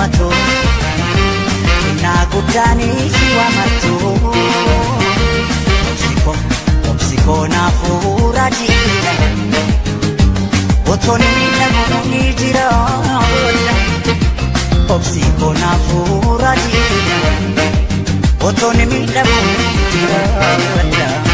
namatu na gudani siwa matu Obsiko na furadi Otoni na moni jira Obsiko na furadi Otoni na moni jira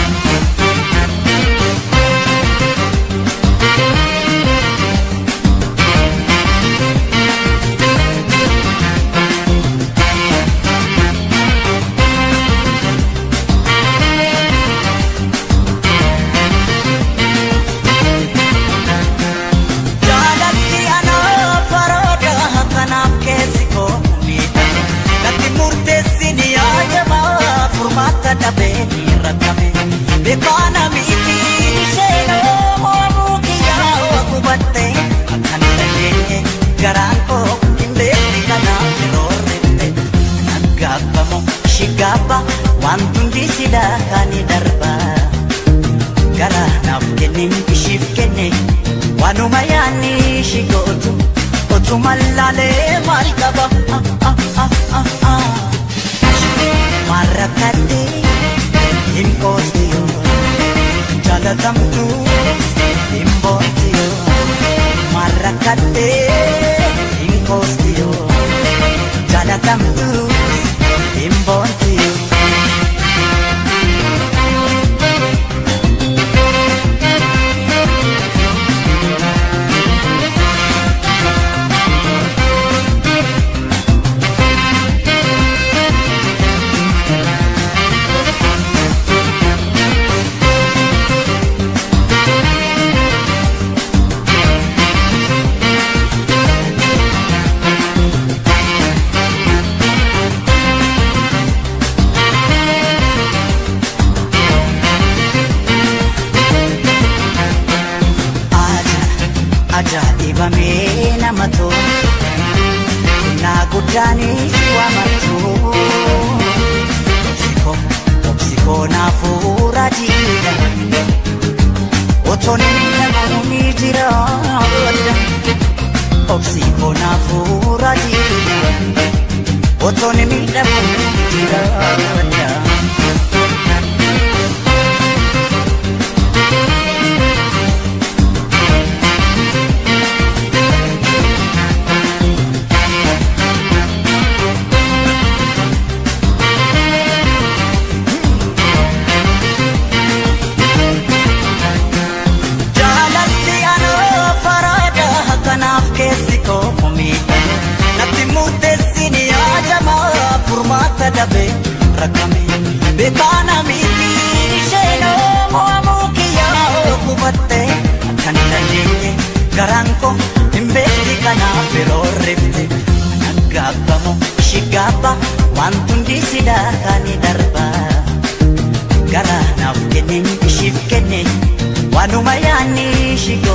Tabeni rakame bekana miti sheno momukiya akubatte akanne garanko inde kana norrente nagabamo shigaba wantungi sida kani darba gara nafkene shifkene wanumayani shigotu otumalale malkaba Marakate impostio jalatam tu impostio Marakate impostio jalatam tu impostio Aja'ibame namatu na gudani siwa matu Obsiko na furadi Otoni na moni jira Obsiko na furadi Otoni na moni jira Dabe rakame bekana miti sheno momukiya okubatte kanne garanko imbesti kana perorrifte nagabamo shigaba wantungi sida kani darba gara nafkene shifkene wanumayani shigo